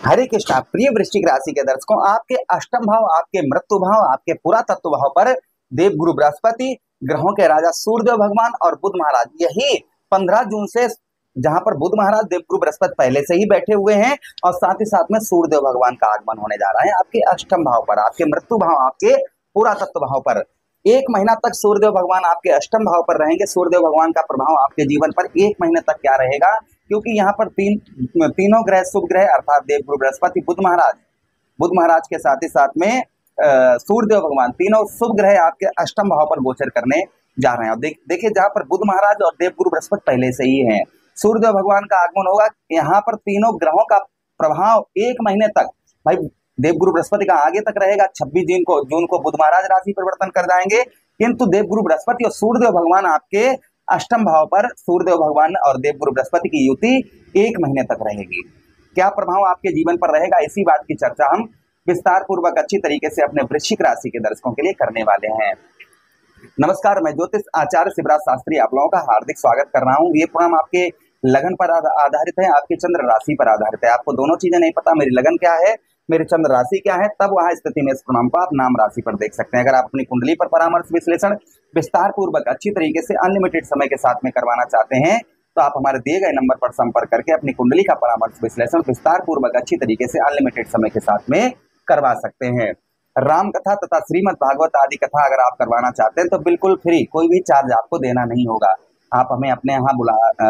हरे कृष्णा। प्रिय वृश्चिक राशि के दर्शकों, आपके अष्टम भाव, आपके मृत्यु भाव, आपके पुरातत्व भाव पर देवगुरु बृहस्पति, ग्रहों के राजा सूर्यदेव भगवान और बुध महाराज, यही 15 जून से, जहां पर बुध महाराज देवगुरु बृहस्पति पहले से ही बैठे हुए हैं और साथ ही साथ में सूर्यदेव भगवान का आगमन होने जा रहा है आपके अष्टम भाव पर, आपके मृत्यु भाव, आपके पुरातत्व भाव पर। एक महीना तक सूर्यदेव भगवान आपके अष्टम भाव पर रहेंगे। सूर्यदेव भगवान का प्रभाव आपके जीवन पर एक महीने तक क्या रहेगा, क्योंकि यहाँ पर तीनों ग्रह, शुभ ग्रह अर्थात देवगुरु बृहस्पति, बुध महाराज के साथ ही साथ में सूर्यदेव भगवान, तीनों शुभ ग्रह आपके अष्टम भाव पर गोचर करने जा रहे हैं। और देखिए, जहाँ पर बुध महाराज और देवगुरु बृहस्पति पहले से ही हैं, सूर्यदेव भगवान का आगमन होगा। यहाँ पर तीनों ग्रहों का प्रभाव एक महीने तक, भाई देवगुरु बृहस्पति का आगे तक रहेगा। 26 जून को बुध महाराज राशि परिवर्तन कर जाएंगे, किंतु देवगुरु बृहस्पति और सूर्यदेव भगवान आपके अष्टम भाव पर, सूर्यदेव भगवान और देवगुरु बृहस्पति की युति एक महीने तक रहेगी। क्या प्रभाव आपके जीवन पर रहेगा, इसी बात की चर्चा हम विस्तार पूर्वक अच्छी तरीके से अपने वृश्चिक राशि के दर्शकों के लिए करने वाले हैं। नमस्कार, मैं ज्योतिष आचार्य शिवराज शास्त्री आप लोगों का हार्दिक स्वागत कर रहा हूँ। ये प्रोग्राम आपके लगन पर आधारित है, आपकी चंद्र राशि पर आधारित है। आपको दोनों चीजें नहीं पता, मेरी लगन क्या है, मेरी चंद्र राशि क्या है, तब वहां स्थिति में इस प्रोग्राम को आप नाम राशि पर देख सकते हैं। अगर आप अपनी कुंडली पर परामर्श विश्लेषण विस्तार पूर्वक अच्छी तरीके से अनलिमिटेड समय के साथ में करवाना चाहते हैं, तो आप हमारे दिए गए नंबर पर संपर्क करके अपनी कुंडली का परामर्श विश्लेषण विस्तार पूर्वक अच्छी तरीके से अनलिमिटेड समय के साथ में करवा सकते हैं। राम कथा तथा श्रीमद् भागवत आदि कथा अगर आप करवाना चाहते हैं तो बिल्कुल फ्री, कोई भी चार्ज आपको देना नहीं होगा। आप हमें अपने यहाँ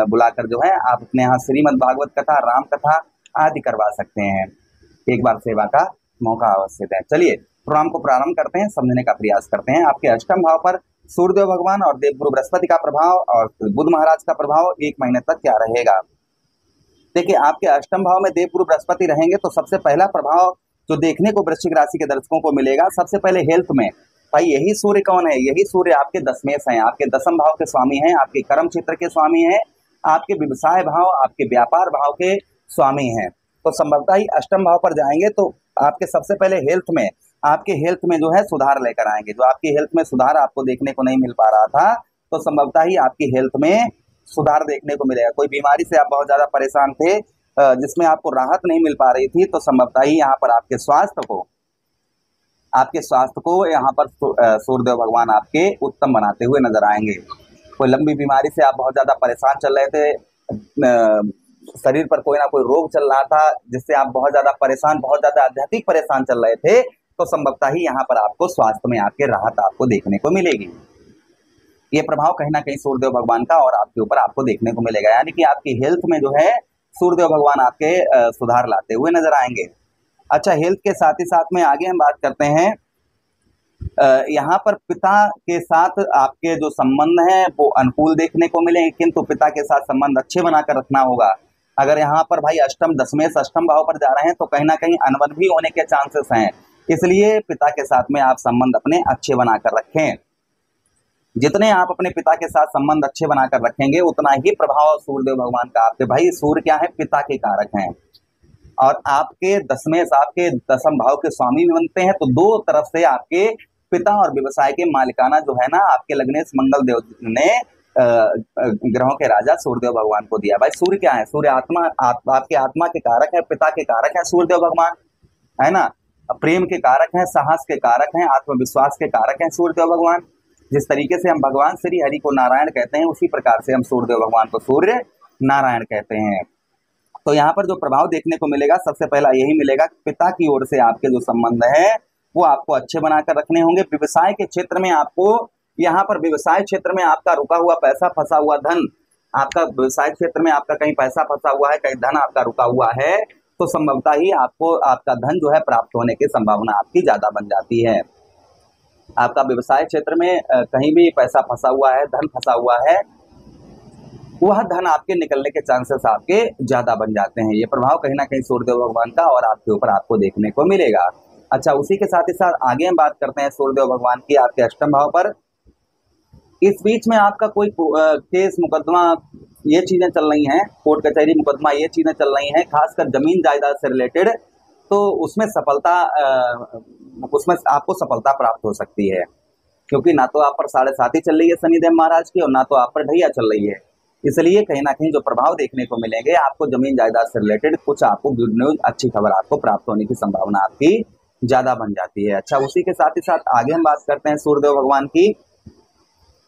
बुलाकर जो है आप अपने यहाँ श्रीमद् भागवत कथा, राम कथा आदि करवा सकते हैं। एक बार सेवा का मौका अवश्य दें। चलिए प्रोग्राम को प्रारंभ करते हैं, समझने का प्रयास करते हैं। आपके अष्टम भाव पर सूर्यदेव भगवान और देवगुरु बृहस्पति का प्रभाव और बुध महाराज का प्रभाव एक महीने तक क्या रहेगा। देखिए, आपके अष्टम भाव में देवगुरु बृहस्पति रहेंगे तो सबसे पहला प्रभाव जो देखने को वृश्चिक राशि के दर्शकों को मिलेगा, सबसे पहले हेल्थ में। भाई यही सूर्य कौन है, यही सूर्य आपके दशमेश हैं, आपके दशम भाव के स्वामी हैं, आपके कर्म क्षेत्र के स्वामी हैं, आपके व्यवसाय भाव, आपके व्यापार भाव के स्वामी हैं। तो संभवतः ही अष्टम भाव पर जाएंगे तो आपके सबसे पहले हेल्थ में, आपके हेल्थ में जो है सुधार लेकर आएंगे। जो आपकी हेल्थ में सुधार आपको देखने को नहीं मिल पा रहा था, तो संभवतः ही आपकी हेल्थ में सुधार देखने को मिलेगा। कोई बीमारी से आप बहुत ज्यादा परेशान थे जिसमें आपको राहत नहीं मिल पा रही थी, तो संभवतः ही यहाँ पर आपके स्वास्थ्य को यहाँ पर सूर्यदेव भगवान आपके उत्तम बनाते हुए नजर आएंगे। कोई लंबी बीमारी से आप बहुत ज्यादा परेशान चल रहे थे, शरीर पर कोई ना कोई रोग चल रहा था जिससे आप बहुत ज्यादा परेशान, बहुत ज्यादा आध्यात्मिक परेशान चल रहे थे, तो संभवतः ही यहाँ पर आपको स्वास्थ्य में आपके राहत आपको देखने को मिलेगी। ये प्रभाव कहीं ना कहीं सूर्यदेव भगवान का और आपके ऊपर आपको देखने को मिलेगा, यानी कि आपकी हेल्थ में जो है सूर्यदेव भगवान आपके सुधार लाते हुए नजर आएंगे। अच्छा, हेल्थ के साथ ही साथ में आगे हम बात करते हैं, यहाँ पर पिता के साथ आपके जो संबंध हैं वो अनुकूल देखने को मिलेंगे, किंतु पिता के साथ संबंध अच्छे बनाकर रखना होगा। अगर यहाँ पर भाई दशमेश अष्टम भाव पर जा रहे हैं तो कहीं ना कहीं अनबन भी होने के चांसेस हैं, इसलिए पिता के साथ में आप संबंध अपने अच्छे बनाकर रखें। जितने आप अपने पिता के साथ संबंध अच्छे बनाकर रखेंगे उतना ही प्रभाव सूर्यदेव भगवान का आपके, भाई सूर्य क्या है, पिता के कारक हैं और आपके दशमेश, आपके दशम भाव के स्वामी भी बनते हैं। तो दो तरफ से आपके पिता और व्यवसाय के मालिकाना जो है ना, आपके लग्नेश मंगल देव ने ग्रहों के राजा सूर्यदेव भगवान को दिया। भाई सूर्य क्या है, सूर्य आत्मा, आपके आत्मा के कारक है, पिता के कारक है सूर्यदेव भगवान, है ना। प्रेम के कारक हैं, साहस के कारक हैं, आत्मविश्वास के कारक हैं सूर्यदेव भगवान। जिस तरीके से हम भगवान श्री हरि को नारायण कहते हैं, उसी प्रकार से हम सूर्यदेव भगवान को सूर्य नारायण कहते हैं। तो यहाँ पर जो प्रभाव देखने को मिलेगा, सबसे पहला यही मिलेगा, पिता की ओर से आपके जो संबंध है वो आपको अच्छे बनाकर रखने होंगे। व्यवसाय के क्षेत्र में आपको, यहाँ पर व्यवसाय क्षेत्र में आपका रुका हुआ पैसा, फंसा हुआ धन, आपका व्यवसाय क्षेत्र में आपका कहीं पैसा फंसा हुआ है, कहीं धन आपका रुका हुआ है, तो संभवतः ही आपको आपका धन जो है प्राप्त होने की संभावना आपकी ज्यादा बन जाती है। आपका व्यवसाय क्षेत्र में कहीं भी पैसा फंसा हुआ है, धन फंसा हुआ है, वह धन आपके निकलने के चांसेस आपके ज्यादा बन जाते हैं। ये प्रभाव कहीं ना कहीं सूर्यदेव भगवान का और आपके ऊपर आपको देखने को मिलेगा। अच्छा, उसी के साथ ही साथ आगे हम बात करते हैं सूर्यदेव भगवान की आपके अष्टम भाव पर। इस बीच में आपका कोई केस मुकदमा, ये चीजें चल रही हैं, कोर्ट कचहरी मुकदमा, ये चीजें चल रही हैं, खासकर जमीन जायदाद से रिलेटेड, तो उसमें आपको सफलता प्राप्त हो सकती है, क्योंकि ना तो आप पर 7.5 चल रही है शनिदेव महाराज की और ना तो आप पर ढैया चल रही है। इसलिए कहीं ना कहीं जो प्रभाव देखने को मिलेंगे आपको जमीन जायदाद से रिलेटेड, कुछ आपको गुड न्यूज, अच्छी खबर आपको प्राप्त होने की संभावना आपकी ज्यादा बन जाती है। अच्छा, उसी के साथ ही साथ आगे हम बात करते हैं सूर्यदेव भगवान की।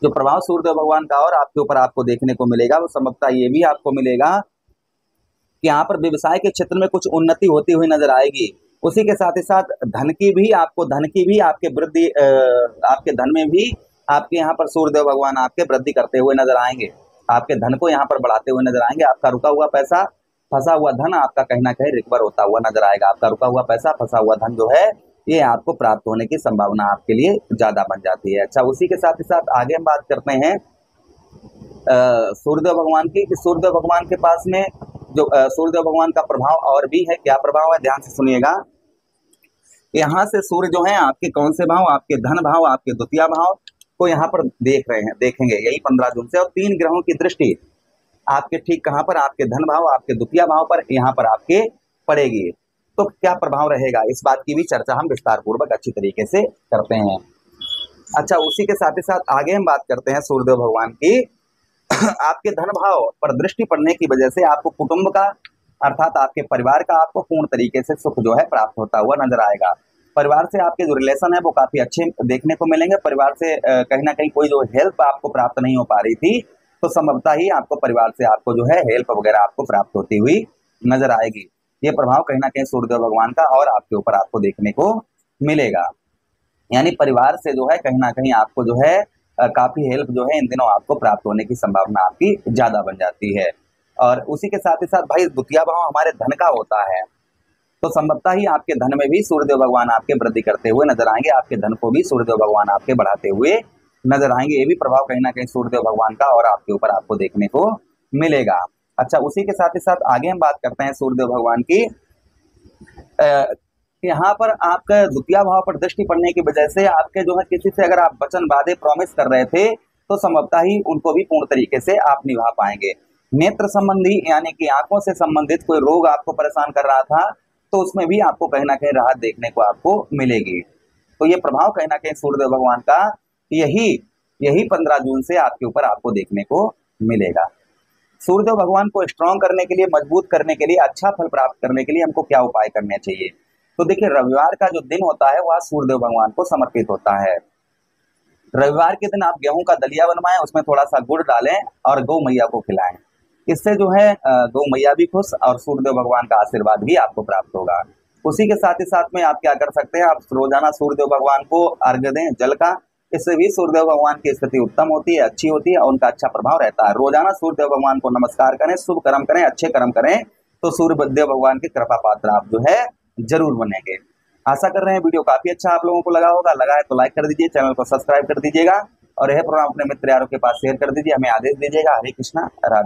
जो प्रभाव सूर्यदेव भगवान का और आपके ऊपर आपको देखने को मिलेगा वो संभवतः ये भी आपको मिलेगा कि यहाँ पर व्यवसाय के क्षेत्र में कुछ उन्नति होती हुई नजर आएगी। उसी के साथ ही साथ धन की भी आपके वृद्धि, आपके धन में भी आपके यहाँ पर सूर्यदेव भगवान आपके वृद्धि करते हुए नजर आएंगे, आपके धन को यहाँ पर बढ़ाते हुए नजर आएंगे। आपका रुका हुआ पैसा, फंसा हुआ धन आपका कहीं ना कहीं रिकवर होता हुआ नजर आएगा। आपका रुका हुआ पैसा, फंसा हुआ धन जो है ये आपको प्राप्त होने की संभावना आपके लिए ज्यादा बन जाती है। अच्छा, उसी के साथ ही साथ आगे हम बात करते हैं सूर्यदेव भगवान की। सूर्यदेव भगवान के पास में जो सूर्यदेव भगवान का प्रभाव और भी है। क्या प्रभाव है, ध्यान से सुनिएगा। यहाँ से सूर्य जो है आपके कौन से भाव, आपके धन भाव, आपके द्वितीय भाव को यहाँ पर देखेंगे यही 15 जून से। और 3 ग्रहों की दृष्टि आपके ठीक कहाँ पर, आपके धन भाव, आपके द्वितीय भाव पर यहाँ पर आपके पड़ेगी। तो क्या प्रभाव रहेगा, इस बात की भी चर्चा हम विस्तार पूर्वक अच्छी तरीके से करते हैं। अच्छा, उसी के साथ ही साथ आगे हम बात करते हैं सूर्यदेव भगवान की। आपके धन भाव पर दृष्टि पड़ने की वजह से आपको कुटुंब का अर्थात आपके परिवार का आपको पूर्ण तरीके से सुख जो है प्राप्त होता हुआ नजर आएगा। परिवार से आपके जो रिलेशन है वो काफी अच्छे देखने को मिलेंगे। परिवार से कहीं ना कहीं कोई जो हेल्प आपको प्राप्त नहीं हो पा रही थी तो संभवतः ही आपको परिवार से आपको जो है हेल्प वगैरह आपको प्राप्त होती हुई नजर आएगी। ये प्रभाव कहीं ना कहीं सूर्यदेव भगवान का और आपके ऊपर आपको देखने को मिलेगा। यानी परिवार से जो है कहीं ना कहीं आपको जो है काफी हेल्प जो है इन दिनों आपको प्राप्त होने की संभावना आपकी ज्यादा बन जाती है। और उसी के साथ ही साथ भाई द्वितीय भाव हमारे धन का होता है, तो संभवतः ही आपके धन में भी सूर्यदेव भगवान आपके वृद्धि करते हुए नजर आएंगे। आपके धन को भी सूर्यदेव भगवान आपके बढ़ाते हुए नजर आएंगे। ये भी प्रभाव कहीं ना कहीं सूर्यदेव भगवान का और आपके ऊपर आपको देखने को मिलेगा। अच्छा, उसी के साथ ही साथ आगे हम बात करते हैं सूर्यदेव भगवान की। यहाँ पर आपका द्वितीय भाव पर दृष्टि पड़ने की वजह से आपके जो है किसी से अगर आप वचन वादे प्रॉमिस कर रहे थे तो संभवतः ही उनको भी पूर्ण तरीके से आप निभा पाएंगे। नेत्र संबंधी यानी कि आंखों से संबंधित कोई रोग आपको परेशान कर रहा था तो उसमें भी आपको कहीं ना कहीं राहत देखने को आपको मिलेगी। तो ये प्रभाव कहीं ना कहीं सूर्यदेव भगवान का यही 15 जून से आपके ऊपर आपको देखने को मिलेगा। सूर्यदेव भगवान को स्ट्रॉन्ग करने के लिए, मजबूत करने के लिए, अच्छा फल प्राप्त करने के लिए हमको क्या उपाय करने चाहिए? तो देखिए, रविवार का जो दिन होता है वह सूर्यदेव भगवान को समर्पित होता है। रविवार के दिन आप गेहूं का दलिया बनवाएं, उसमें थोड़ा सा गुड़ डालें और गौ मैया को खिलाएं। इससे जो है गौ मैया भी खुश और सूर्यदेव भगवान का आशीर्वाद भी आपको प्राप्त होगा। उसी के साथ ही साथ में आप क्या कर सकते हैं, आप रोजाना सूर्यदेव भगवान को अर्घ्य दें जल का। इससे भी सूर्यदेव भगवान की स्थिति उत्तम होती है, अच्छी होती है और उनका अच्छा प्रभाव रहता है। रोजाना सूर्यदेव भगवान को नमस्कार करें, शुभ कर्म करें, अच्छे कर्म करें तो सूर्यदेव भगवान की कृपा पात्र आप जो है जरूर बनेंगे। आशा कर रहे हैं वीडियो काफी अच्छा आप लोगों को लगा होगा। लगा है तो लाइक कर दीजिए, चैनल को सब्सक्राइब कर दीजिएगा और यह प्रोग्राम अपने मित्र यारों के पास शेयर कर दीजिए। हमें आदेश दीजिएगा। हरे कृष्णा, राधे।